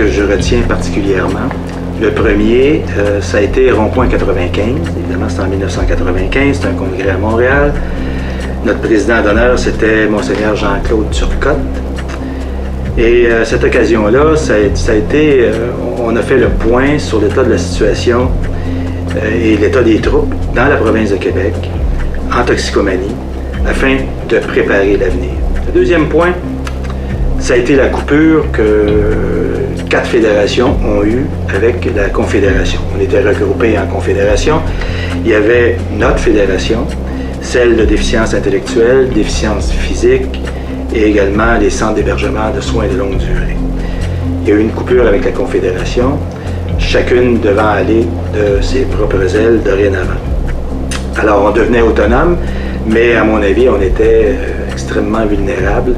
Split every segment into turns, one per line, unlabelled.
que je retiens particulièrement. Le premier, ça a été Rond-Point 95. Évidemment, c'était en 1995, c'était un congrès à Montréal. Notre président d'honneur, c'était Monseigneur Jean-Claude Turcotte. Et à cette occasion-là, ça a été, on a fait le point sur l'état de la situation et l'état des troupes dans la province de Québec, en toxicomanie, afin de préparer l'avenir. Le deuxième point, ça a été la coupure que 4 fédérations ont eue avec la Confédération. On était regroupés en confédération. Il y avait notre fédération, celle de déficience intellectuelle, déficience physique et également les centres d'hébergement de soins de longue durée. Il y a eu une coupure avec la Confédération, chacune devant aller de ses propres ailes dorénavant. Alors on devenait autonome, mais à mon avis, on était extrêmement vulnérable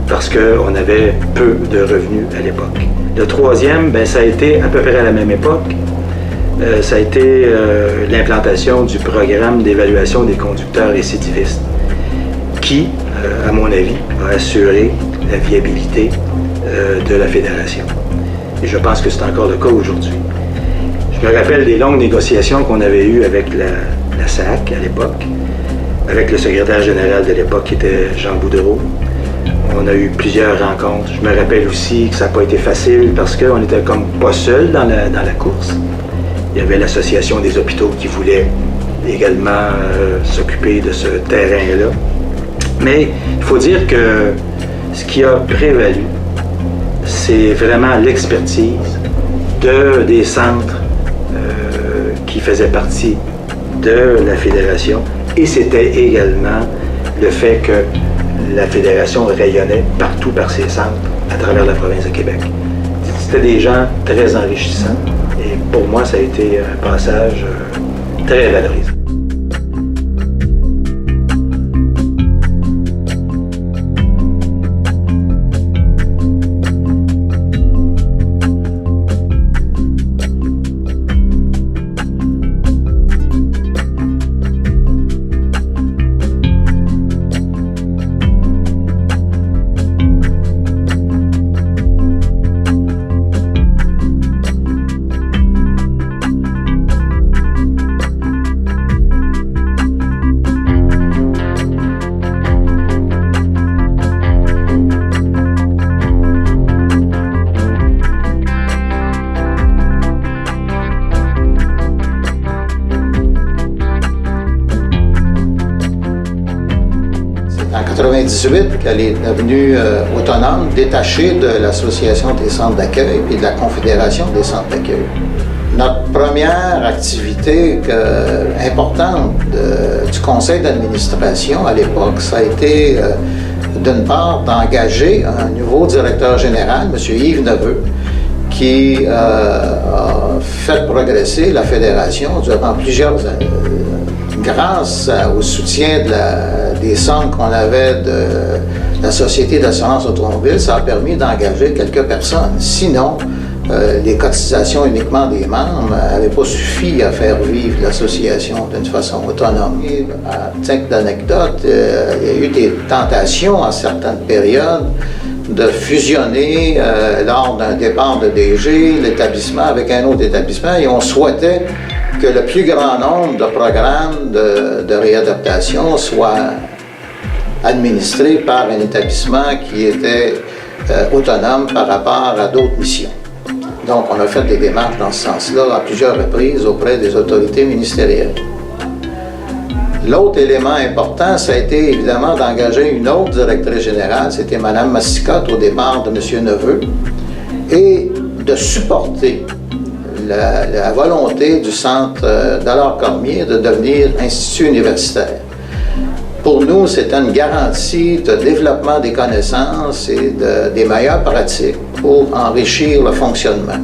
parce qu'on avait peu de revenus à l'époque. Le troisième, ben, ça a été à peu près à la même époque. Ça a été l'implantation du programme d'évaluation des conducteurs récidivistes qui, à mon avis, a assuré la viabilité de la fédération. Et je pense que c'est encore le cas aujourd'hui. Je me rappelle des longues négociations qu'on avait eues avec la SAC à l'époque, avec le secrétaire général de l'époque qui était Jean Boudreau. On a eu plusieurs rencontres. Je me rappelle aussi que ça n'a pas été facile parce qu'on n'était comme pas seul dans la course. Il y avait l'Association des hôpitaux qui voulait également s'occuper de ce terrain-là. Mais il faut dire que ce qui a prévalu, c'est vraiment l'expertise des centres qui faisaient partie de la fédération. Et c'était également le fait que la fédération rayonnait partout par ses centres à travers la province de Québec. C'était des gens très enrichissants et pour moi, ça a été un passage très valorisant.
En 1998, qu'elle est devenue autonome, détachée de l'Association des centres d'accueil et de la Confédération des centres d'accueil. Notre première activité importante du conseil d'administration à l'époque, ça a été d'une part d'engager un nouveau directeur général, M. Yves Neveu, qui a fait progresser la fédération durant plusieurs années. Grâce au soutien des centres qu'on avait de la Société d'assurance automobile, ça a permis d'engager quelques personnes. Sinon, les cotisations uniquement des membres n'avaient pas suffi à faire vivre l'association d'une façon autonome. Et, à titre d'anecdote, il y a eu des tentations à certaines périodes de fusionner lors d'un départ de DG l'établissement avec un autre établissement et on souhaitait que le plus grand nombre de programmes de réadaptation soient administrés par un établissement qui était autonome par rapport à d'autres missions. Donc, on a fait des démarches dans ce sens-là à plusieurs reprises auprès des autorités ministérielles. L'autre élément important, ça a été évidemment d'engager une autre directrice générale, c'était Mme Massicotte au départ de M. Neveu, et de supporter la volonté du centre d'Allard-Cormier de devenir institut universitaire. Pour nous, c'était une garantie de développement des connaissances et des meilleures pratiques pour enrichir le fonctionnement.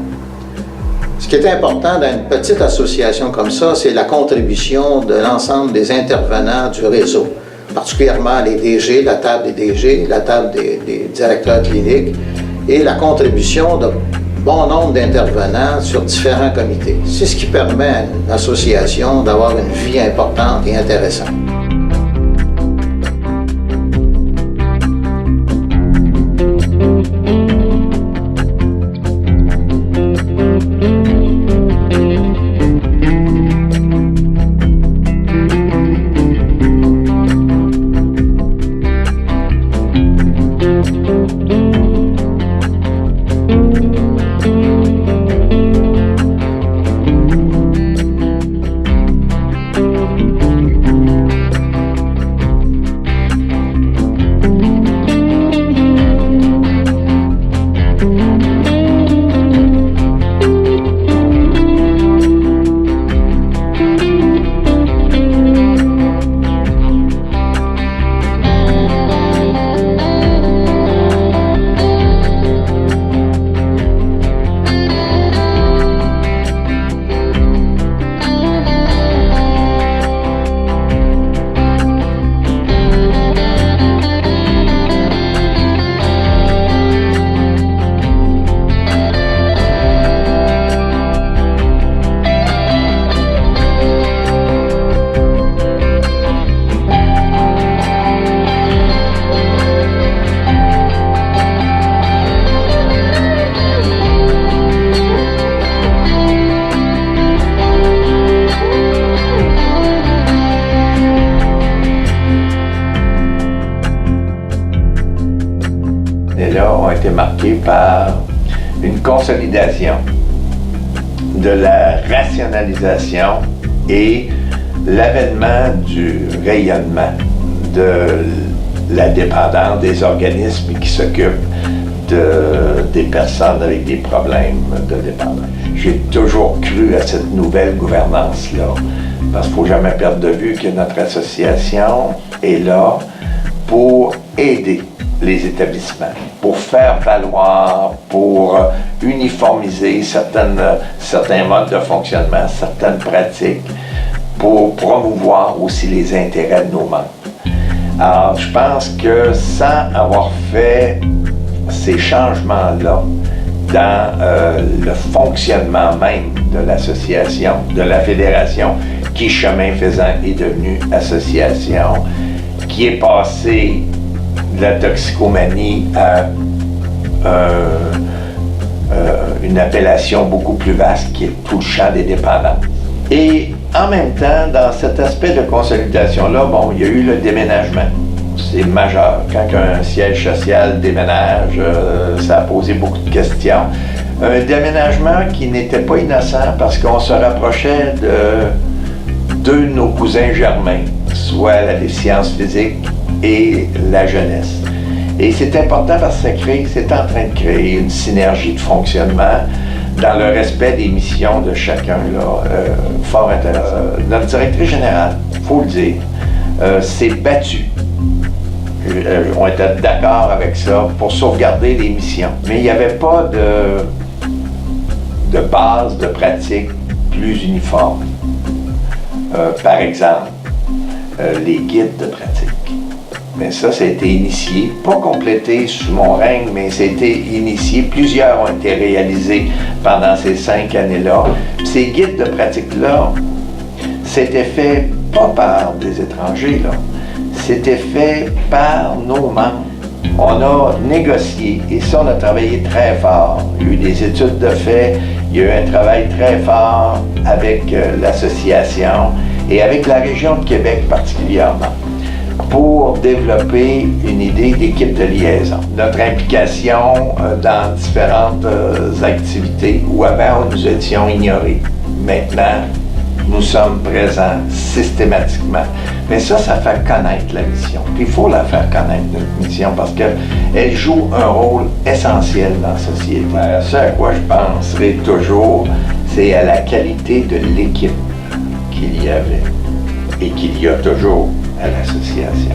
Ce qui est important dans une petite association comme ça, c'est la contribution de l'ensemble des intervenants du réseau, particulièrement les DG, la table des DG, la table des directeurs cliniques et la contribution de bon nombre d'intervenants sur différents comités. C'est ce qui permet à une association d'avoir une vie importante et intéressante.
Marqué par une consolidation de la rationalisation et l'avènement du rayonnement de la dépendance des organismes qui s'occupent des personnes avec des problèmes de dépendance. J'ai toujours cru à cette nouvelle gouvernance-là, parce qu'il ne faut jamais perdre de vue que notre association est là pour aider les établissements, pour faire valoir, pour uniformiser certains modes de fonctionnement, certaines pratiques, pour promouvoir aussi les intérêts de nos membres. Alors, je pense que sans avoir fait ces changements-là dans le fonctionnement même de l'association, de la fédération, qui, chemin faisant, est devenue association, qui est passée de la toxicomanie à une appellation beaucoup plus vaste qui est tout le champ des dépendances. Et en même temps, dans cet aspect de consolidation-là, bon, il y a eu le déménagement. C'est majeur. Quand un siège social déménage, ça a posé beaucoup de questions. Un déménagement qui n'était pas innocent parce qu'on se rapprochait de deux de nos cousins germains, soit la déficience physique et la jeunesse. Et c'est important parce que c'est en train de créer une synergie de fonctionnement dans le respect des missions de chacun, là, fort intéressant. Notre directrice générale, il faut le dire, s'est battue. On était d'accord avec ça pour sauvegarder les missions. Mais il n'y avait pas de base de pratique plus uniforme. Par exemple, les guides de pratique. Mais ça a été initié, pas complété sous mon règne, mais ça a été initié. Plusieurs ont été réalisés pendant ces 5 années-là. Ces guides de pratique-là, c'était fait pas par des étrangers, là. C'était fait par nos membres. On a négocié, et ça, on a travaillé très fort. Il y a eu des études de fait, il y a eu un travail très fort avec l'association et avec la région de Québec particulièrement, pour développer une idée d'équipe de liaison. Notre implication dans différentes activités où avant nous étions ignorés. Maintenant, nous sommes présents systématiquement. Mais ça fait connaître la mission. Puis il faut la faire connaître, notre mission, parce qu'elle joue un rôle essentiel dans la société. Ce à quoi je penserai toujours, c'est à la qualité de l'équipe qu'il y avait et qu'il y a toujours à l'association.